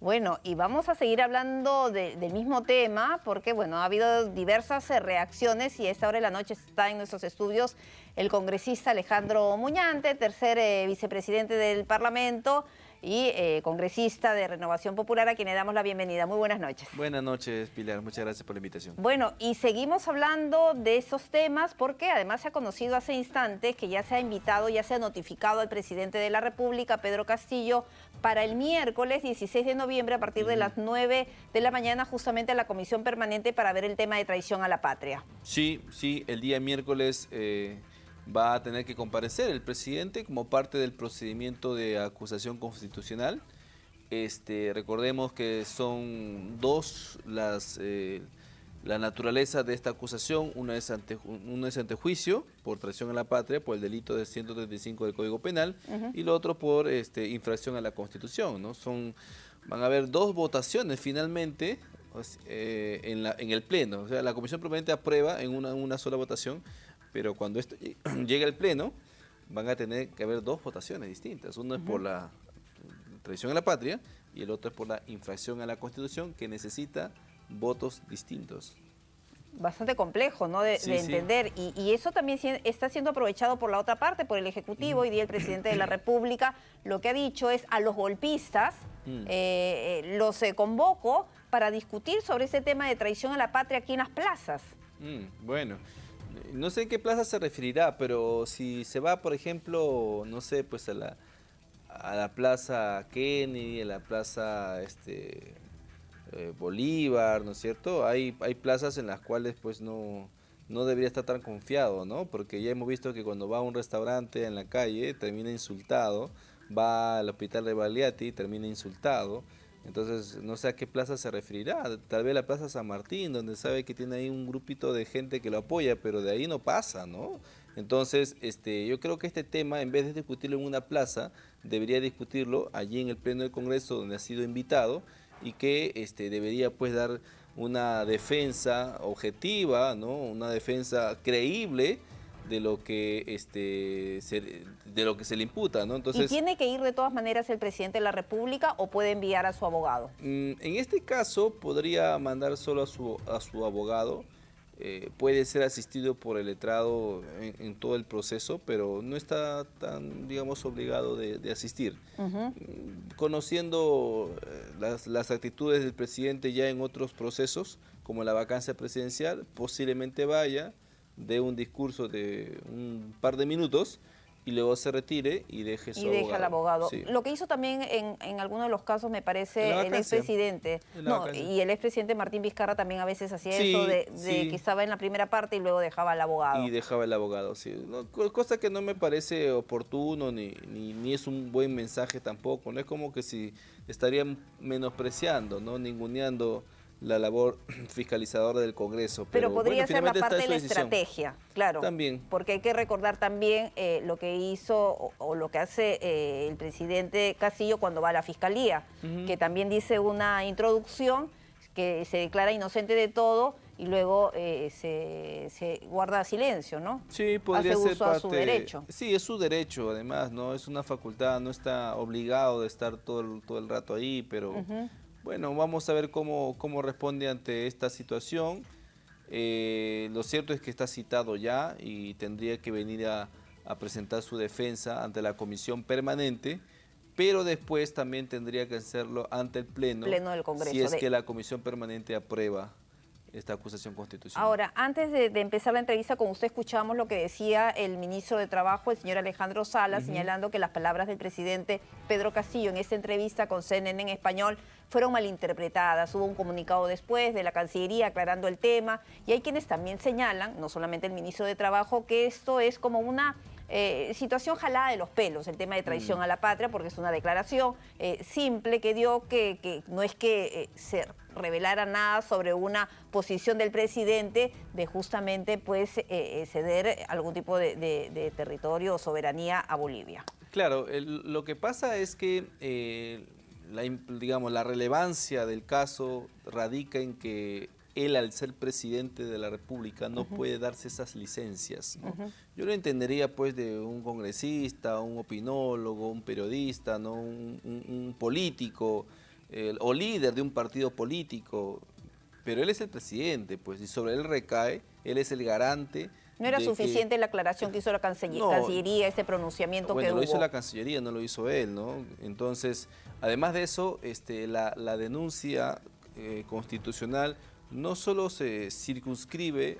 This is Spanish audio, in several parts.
Bueno, y vamos a seguir hablando del mismo tema porque, bueno, ha habido diversas reacciones y a esta hora de la noche está en nuestros estudios el congresista Alejandro Muñante, tercer vicepresidente del Parlamento y congresista de Renovación Popular, a quien le damos la bienvenida. Muy buenas noches. Buenas noches, Pilar. Muchas gracias por la invitación. Bueno, y seguimos hablando de esos temas porque además se ha conocido hace instantes que ya se ha invitado, ya se ha notificado al presidente de la República, Pedro Castillo, para el miércoles 16 de noviembre a partir de las 9 de la mañana justamente a la Comisión Permanente para ver el tema de traición a la patria. Sí, el día miércoles va a tener que comparecer el presidente como parte del procedimiento de acusación constitucional. Recordemos que son dos la naturaleza de esta acusación. Una es ante juicio por traición a la patria, por el delito de 135 del Código Penal, y lo otro por infracción a la Constitución, ¿no? Van a haber dos votaciones finalmente en el Pleno. O sea, la Comisión Permanente aprueba en una sola votación, pero cuando esto llegue al Pleno van a tener que haber dos votaciones distintas. Uno es por la traición a la patria y el otro es por la infracción a la Constitución, que necesita votos distintos. Bastante complejo, ¿no? de entender. Sí. Y eso también está siendo aprovechado por la otra parte, por el Ejecutivo. Hoy día el presidente de la República lo que ha dicho es: a los golpistas los convoco para discutir sobre ese tema de traición a la patria aquí en las plazas. Bueno, no sé en qué plaza se referirá, pero si se va, por ejemplo, no sé, pues a la plaza Kennedy, a la plaza Bolívar, ¿no es cierto? Hay plazas en las cuales pues no debería estar tan confiado, ¿no? Porque ya hemos visto que cuando va a un restaurante en la calle termina insultado, va al hospital de Valiati, termina insultado. Entonces no sé a qué plaza se referirá, tal vez la plaza San Martín, donde sabe que tiene ahí un grupito de gente que lo apoya, pero de ahí no pasa, ¿no? Entonces yo creo que este tema, en vez de discutirlo en una plaza, debería discutirlo allí en el Pleno del Congreso, donde ha sido invitado, y que debería pues dar una defensa objetiva, ¿no? Una defensa creíble de lo que se le imputa, ¿no? Entonces, ¿y tiene que ir de todas maneras el presidente de la República o puede enviar a su abogado? En este caso podría mandar solo a su abogado. Puede ser asistido por el letrado en todo el proceso, pero no está tan, digamos, obligado de asistir. Conociendo las actitudes del presidente ya en otros procesos, como la vacancia presidencial, posiblemente vaya, dé un discurso de un par de minutos y luego se retire y deje su abogado. Deja al abogado. Sí. Lo que hizo también en algunos de los casos, me parece, el expresidente. Y el expresidente Martín Vizcarra también a veces hacía eso de que estaba en la primera parte y luego dejaba al abogado. Y dejaba el abogado, sí. No, cosa que no me parece oportuno ni es un buen mensaje tampoco. No es como que si estarían menospreciando, ¿no? Ninguneando la labor fiscalizadora del Congreso. Pero podría ser la parte de la estrategia, claro. También. Porque hay que recordar también lo que hizo o lo que hace el presidente Castillo cuando va a la Fiscalía, que también dice una introducción que se declara inocente de todo y luego se guarda silencio, ¿no? Sí, podría ser uso a su derecho. Sí, es su derecho, además, ¿no? Es una facultad, no está obligado de estar todo el rato ahí, pero... Bueno, vamos a ver cómo responde ante esta situación. Lo cierto es que está citado ya y tendría que venir a presentar su defensa ante la Comisión Permanente, pero después también tendría que hacerlo ante el Pleno del Congreso, si es que la Comisión Permanente aprueba esta acusación constitucional. Ahora, antes de empezar la entrevista con usted, escuchamos lo que decía el ministro de Trabajo, el señor Alejandro Sala, señalando que las palabras del presidente Pedro Castillo en esta entrevista con CNN en español fueron malinterpretadas. Hubo un comunicado después de la Cancillería aclarando el tema, y hay quienes también señalan, no solamente el ministro de Trabajo, que esto es como una situación jalada de los pelos, el tema de traición a la patria, porque es una declaración simple que dio, que no es que se revelara nada sobre una posición del presidente de justamente pues ceder algún tipo de territorio o soberanía a Bolivia. Claro, lo que pasa es que la relevancia del caso radica en que él, al ser presidente de la República, no puede darse esas licencias, ¿no? Yo lo entendería pues de un congresista, un opinólogo, un periodista, ¿no? un político, o líder de un partido político, pero él es el presidente, pues, y sobre él recae, él es el garante. ¿No era de suficiente la aclaración que hizo la No, Cancillería, ese pronunciamiento bueno, que lo hizo hubo? la Cancillería, no lo hizo él, ¿no? Entonces, además de eso, la denuncia constitucional no solo se circunscribe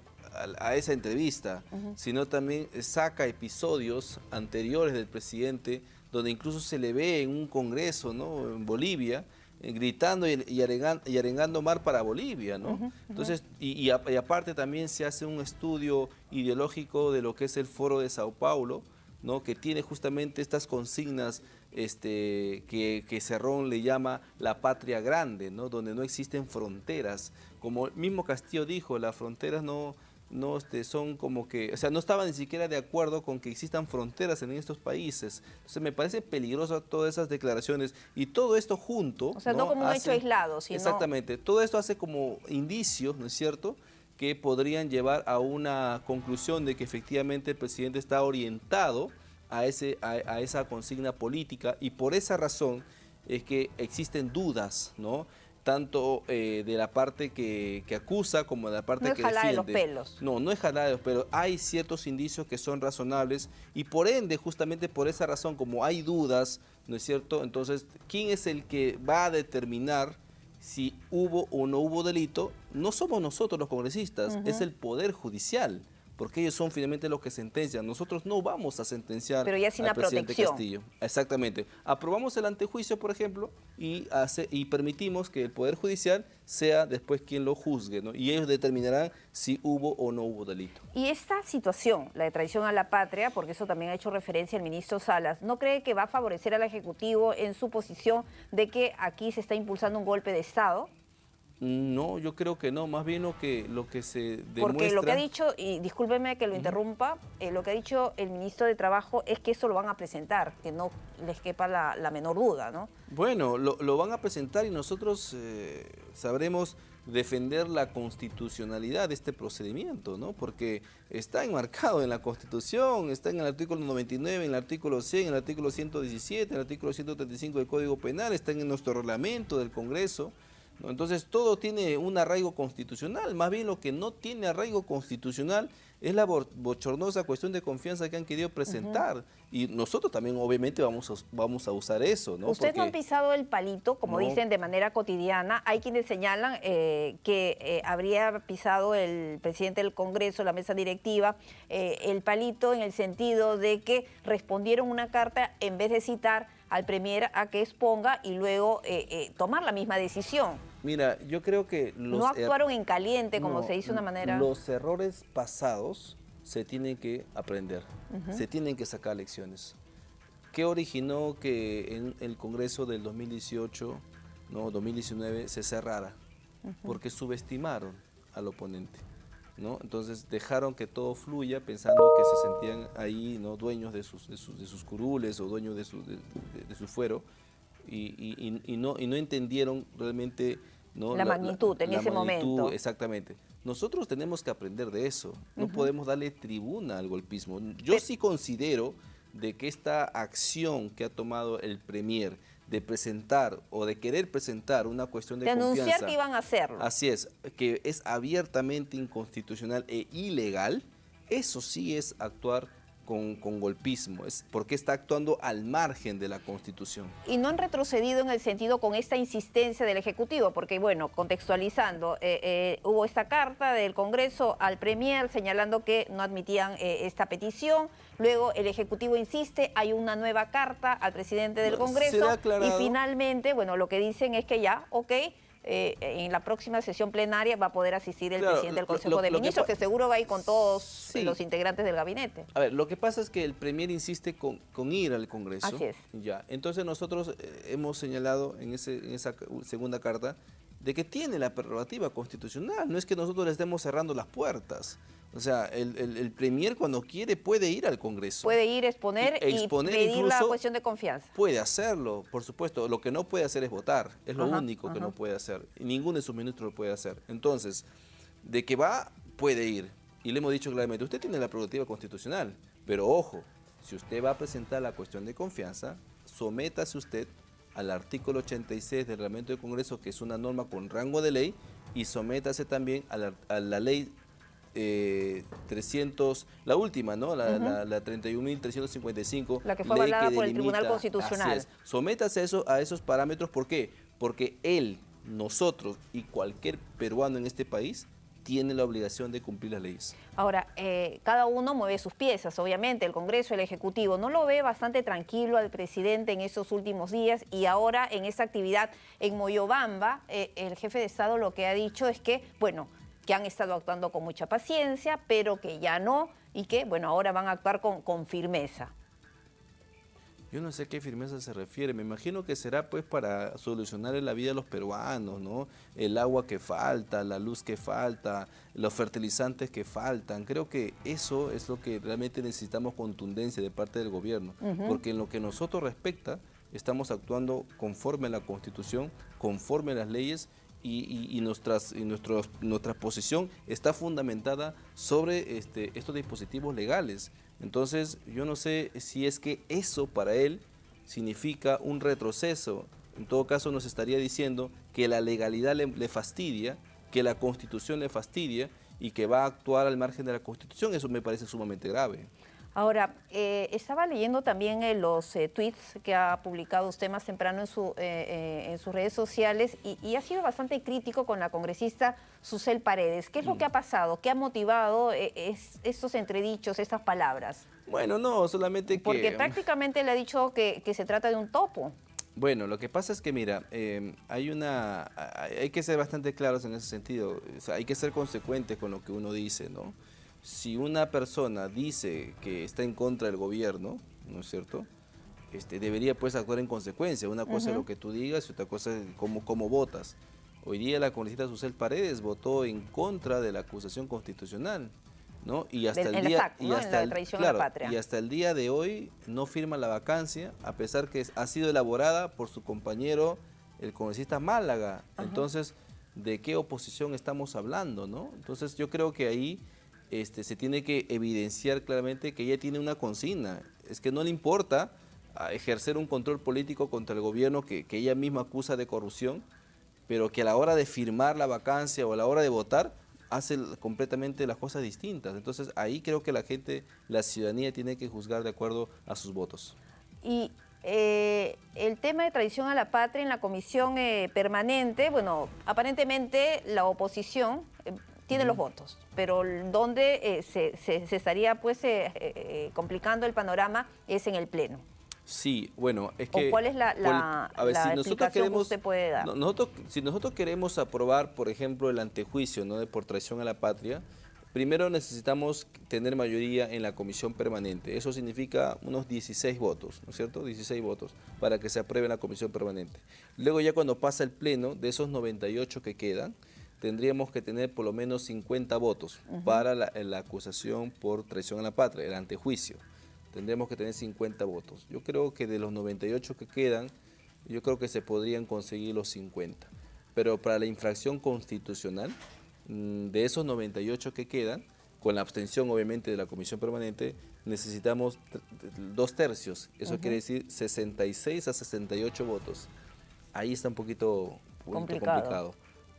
a esa entrevista, sino también saca episodios anteriores del presidente, donde incluso se le ve en un congreso, ¿no?, en Bolivia, gritando y arengando mar para Bolivia, ¿no? Entonces, y aparte también se hace un estudio ideológico de lo que es el Foro de Sao Paulo, ¿no?, que tiene justamente estas consignas que Cerrón le llama la patria grande, ¿no?, donde no existen fronteras. Como el mismo Castillo dijo, las fronteras no son como que, o sea, no estaba ni siquiera de acuerdo con que existan fronteras en estos países. Entonces me parece peligroso todas esas declaraciones y todo esto junto. O sea, no como un hecho aislado, sino... Exactamente, todo esto hace como indicios, ¿no es cierto?, que podrían llevar a una conclusión de que efectivamente el presidente está orientado a esa consigna política, y por esa razón es que existen dudas, ¿no?, tanto de la parte que acusa como de la parte que defiende. No es jalada de los pelos. No, no es jalada de los pelos. Hay ciertos indicios que son razonables y por ende, justamente por esa razón, como hay dudas, ¿no es cierto? Entonces, ¿quién es el que va a determinar si hubo o no hubo delito? No somos nosotros los congresistas, es el Poder Judicial, porque ellos son finalmente los que sentencian. Nosotros no vamos a sentenciar pero ya sin al presidente protección. Castillo. Exactamente. Aprobamos el antejuicio, por ejemplo, y permitimos que el Poder Judicial sea después quien lo juzgue, ¿no? Y ellos determinarán si hubo o no hubo delito. Y esta situación, la de traición a la patria, porque eso también ha hecho referencia el ministro Salas, ¿no cree que va a favorecer al Ejecutivo en su posición de que aquí se está impulsando un golpe de Estado? No, yo creo que no, más bien lo que se demuestra... Porque lo que ha dicho, y discúlpeme que lo interrumpa, lo que ha dicho el ministro de Trabajo es que eso lo van a presentar, que no les quepa la menor duda, ¿no? Bueno, lo van a presentar y nosotros sabremos defender la constitucionalidad de este procedimiento, ¿no? Porque está enmarcado en la Constitución, está en el artículo 99, en el artículo 100, en el artículo 117, en el artículo 135 del Código Penal, está en nuestro reglamento del Congreso, ¿no? Entonces todo tiene un arraigo constitucional. Más bien lo que no tiene arraigo constitucional es la bochornosa cuestión de confianza que han querido presentar. Y nosotros también obviamente vamos a usar eso, ¿no? Ustedes no han pisado el palito, como No. dicen, de manera cotidiana. Hay quienes señalan que habría pisado el presidente del Congreso, la mesa directiva, el palito en el sentido de que respondieron una carta en vez de citar al premier a que exponga y luego tomar la misma decisión. Mira, yo creo que no actuaron en caliente, como se dice de una manera... Los errores pasados se tienen que aprender, se tienen que sacar lecciones. ¿Qué originó que en el Congreso del 2018, no, 2019, se cerrara? Porque subestimaron al oponente, ¿no? Entonces dejaron que todo fluya pensando que se sentían ahí, ¿no?, dueños de sus curules o dueños de su fuero, y no entendieron realmente, ¿no?, la magnitud en ese momento. Exactamente. Nosotros tenemos que aprender de eso. No podemos darle tribuna al golpismo. Yo sí considero de que esta acción que ha tomado el premier de presentar o de querer presentar una cuestión de confianza, anunciar que iban a hacerlo. Así es, que es abiertamente inconstitucional e ilegal, eso sí es actuar con golpismo, es porque está actuando al margen de la Constitución. Y no han retrocedido en el sentido con esta insistencia del Ejecutivo, porque bueno, contextualizando, hubo esta carta del Congreso al Premier señalando que no admitían esta petición, luego el Ejecutivo insiste, hay una nueva carta al presidente del Congreso y finalmente, bueno, lo que dicen es que ya, ok, en la próxima sesión plenaria va a poder asistir el presidente del Consejo de Ministros, que seguro va a ir con todos los integrantes del gabinete. A ver, lo que pasa es que el premier insiste con ir al Congreso. Así es. Ya, entonces nosotros hemos señalado en esa segunda carta de que tiene la prerrogativa constitucional, no es que nosotros le estemos cerrando las puertas. O sea, el premier cuando quiere puede ir al Congreso. Puede ir, exponer y pedir la cuestión de confianza. Puede hacerlo, por supuesto. Lo que no puede hacer es votar. Es lo único que no puede hacer. Y ninguno de sus ministros lo puede hacer. Entonces, de que va, puede ir. Y le hemos dicho claramente, usted tiene la prerrogativa constitucional. Pero ojo, si usted va a presentar la cuestión de confianza, sométase usted al artículo 86 del reglamento del Congreso, que es una norma con rango de ley, y sométase también a la ley 300, la última, ¿no? La 31.355. La que fue avalada por el Tribunal Constitucional. Así es. Sométase a esos parámetros. ¿Por qué? Porque él, nosotros y cualquier peruano en este país tiene la obligación de cumplir las leyes. Ahora, cada uno mueve sus piezas, obviamente, el Congreso, el Ejecutivo. ¿No lo ve bastante tranquilo al presidente en esos últimos días? Y ahora, en esa actividad en Moyobamba, el jefe de Estado lo que ha dicho es que, bueno, que han estado actuando con mucha paciencia, pero que ya no, y que, bueno, ahora van a actuar con firmeza. Yo no sé a qué firmeza se refiere, me imagino que será pues para solucionar la vida de los peruanos, ¿no? El agua que falta, la luz que falta, los fertilizantes que faltan. Creo que eso es lo que realmente necesitamos contundencia de parte del gobierno, porque en lo que nosotros respecta, estamos actuando conforme a la Constitución, conforme a las leyes, y nuestra posición está fundamentada sobre estos dispositivos legales. Entonces, yo no sé si es que eso para él significa un retroceso. En todo caso, nos estaría diciendo que la legalidad le fastidia, que la Constitución le fastidia y que va a actuar al margen de la Constitución. Eso me parece sumamente grave. Ahora, estaba leyendo también los tweets que ha publicado usted más temprano en sus redes sociales y ha sido bastante crítico con la congresista Susel Paredes. ¿Qué es lo que ha pasado? ¿Qué ha motivado estos entredichos, estas palabras? Bueno, no, solamente que... Porque prácticamente le ha dicho que se trata de un topo. Bueno, lo que pasa es que, mira, hay que ser bastante claros en ese sentido. O sea, hay que ser consecuentes con lo que uno dice, ¿no? Si una persona dice que está en contra del gobierno, ¿no es cierto?, debería pues actuar en consecuencia. Una cosa es lo que tú digas y otra cosa es cómo votas. Hoy día la congresista Susel Paredes votó en contra de la acusación constitucional, ¿no? Y hasta el día y hasta el día de hoy no firma la vacancia, a pesar que ha sido elaborada por su compañero, el congresista Málaga. Entonces, ¿de qué oposición estamos hablando, no? Entonces, yo creo que ahí se tiene que evidenciar claramente que ella tiene una consigna. Es que no le importa ejercer un control político contra el gobierno que ella misma acusa de corrupción, pero que a la hora de firmar la vacancia o a la hora de votar, hace completamente las cosas distintas. Entonces ahí creo que la ciudadanía tiene que juzgar de acuerdo a sus votos. Y el tema de traición a la patria en la comisión permanente, bueno, aparentemente la oposición tiene los votos, pero donde se estaría pues complicando el panorama es en el Pleno. Sí, bueno, es que... ¿Cuál es la explicación que usted puede dar? Si nosotros queremos aprobar, por ejemplo, el antejuicio, ¿no?, por traición a la patria, primero necesitamos tener mayoría en la comisión permanente. Eso significa unos 16 votos, ¿no es cierto? 16 votos para que se apruebe en la comisión permanente. Luego ya cuando pasa el Pleno, de esos 98 que quedan, tendríamos que tener por lo menos 50 votos para la acusación por traición a la patria, el antejuicio. Tendríamos que tener 50 votos. Yo creo que de los 98 que quedan, yo creo que se podrían conseguir los 50. Pero para la infracción constitucional, de esos 98 que quedan, con la abstención obviamente de la comisión permanente, necesitamos 2/3. Eso quiere decir 66 a 68 votos. Ahí está un poquito complicado.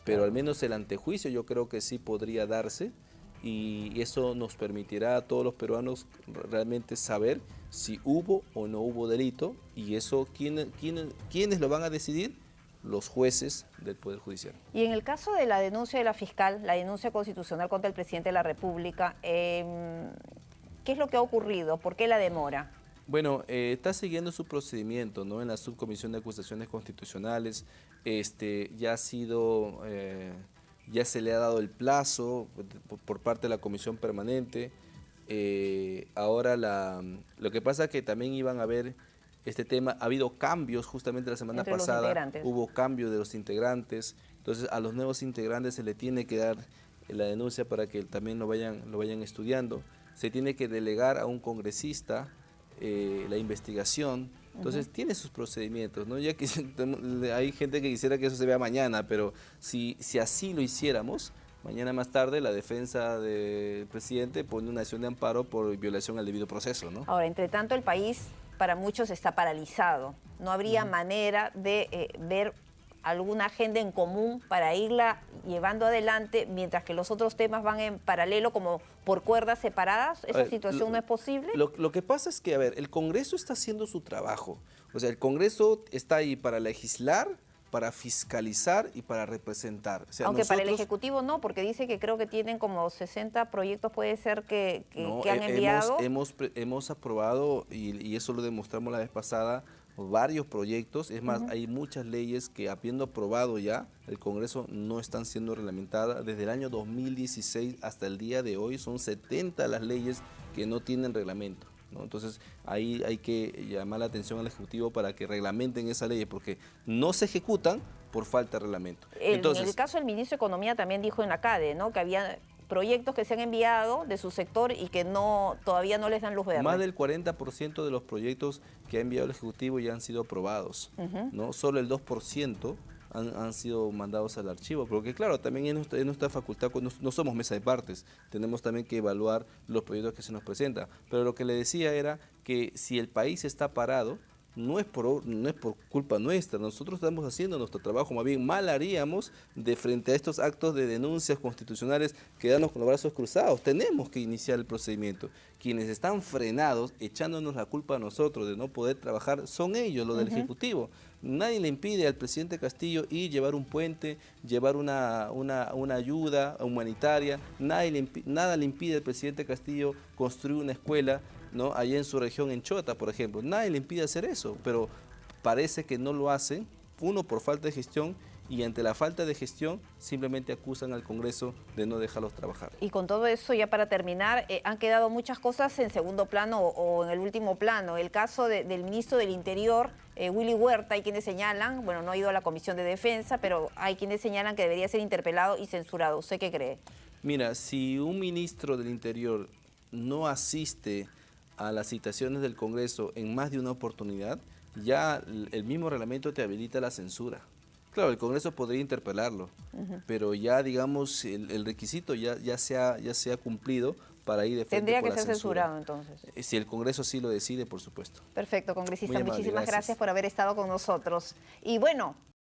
Pero al menos el antejuicio yo creo que sí podría darse, y eso nos permitirá a todos los peruanos realmente saber si hubo o no hubo delito, y eso ¿quiénes lo van a decidir? Los jueces del Poder Judicial. Y en el caso de la denuncia de la fiscal, la denuncia constitucional contra el presidente de la República, ¿qué es lo que ha ocurrido? ¿Por qué la demora? Bueno, está siguiendo su procedimiento, ¿no?, en la Subcomisión de Acusaciones Constitucionales. Ya se le ha dado el plazo por parte de la Comisión Permanente. Ahora lo que pasa es que también iban a ver este tema. Ha habido cambios justamente la semana pasada. Hubo cambio de los integrantes. Entonces a los nuevos integrantes se le tiene que dar la denuncia para que también lo vayan estudiando. Se tiene que delegar a un congresista la investigación. Entonces tiene sus procedimientos, ¿no? Ya que hay gente que quisiera que eso se vea mañana, pero si así lo hiciéramos, mañana más tarde la defensa del presidente pone una acción de amparo por violación al debido proceso, ¿no? Ahora, entre tanto, el país para muchos está paralizado. No habría manera de ver alguna agenda en común para irla llevando adelante, mientras que los otros temas van en paralelo como por cuerdas separadas. ¿Esa situación no es posible? Lo que pasa es que, a ver, el Congreso está haciendo su trabajo. O sea, el Congreso está ahí para legislar, para fiscalizar y para representar. O sea, Aunque para el Ejecutivo no, porque dice que creo que tienen como 60 proyectos, puede ser que han enviado. Hemos aprobado, y eso lo demostramos la vez pasada, varios proyectos. Es más, hay muchas leyes que, habiendo aprobado ya el Congreso, no están siendo reglamentadas. Desde el año 2016 hasta el día de hoy son 70 las leyes que no tienen reglamento, ¿no? Entonces ahí hay que llamar la atención al Ejecutivo para que reglamenten esas leyes, porque no se ejecutan por falta de reglamento. Entonces, en el caso del ministro de Economía también dijo en la CADE, ¿no?, que había proyectos que se han enviado de su sector y que todavía no les dan luz verde. Más del 40% de los proyectos que ha enviado el Ejecutivo ya han sido aprobados, ¿no? Solo el 2% han sido mandados al archivo, porque claro, también es nuestra facultad, no somos mesa de partes, tenemos también que evaluar los proyectos que se nos presentan. Pero lo que le decía era que si el país está parado, no es por culpa nuestra. Nosotros estamos haciendo nuestro trabajo, más bien mal haríamos de frente a estos actos de denuncias constitucionales quedarnos con los brazos cruzados. Tenemos que iniciar el procedimiento. Quienes están frenados, echándonos la culpa a nosotros de no poder trabajar, son ellos, los del Ejecutivo. Nadie le impide al presidente Castillo ir, llevar un puente, llevar una ayuda humanitaria. Nada le impide al presidente Castillo construir una escuela, ¿no?, allá en su región, en Chota, por ejemplo. Nadie le impide hacer eso, pero parece que no lo hacen, uno, por falta de gestión, y ante la falta de gestión simplemente acusan al Congreso de no dejarlos trabajar. Y con todo eso, ya para terminar, han quedado muchas cosas en segundo plano o en el último plano. El caso del ministro del Interior, Willy Huerta, hay quienes señalan, bueno, no ha ido a la Comisión de Defensa, pero hay quienes señalan que debería ser interpelado y censurado. ¿Usted qué cree? Mira, si un ministro del Interior no asiste a las citaciones del Congreso en más de una oportunidad, ya el mismo reglamento te habilita la censura. Claro, el Congreso podría interpelarlo, pero ya, digamos, el requisito ya se ha cumplido para ir de frente Tendría por que la ser censura. censurado, entonces. Si el Congreso sí lo decide, por supuesto. Perfecto, congresista. Muy amable, Muchísimas gracias gracias por haber estado con nosotros. Y bueno,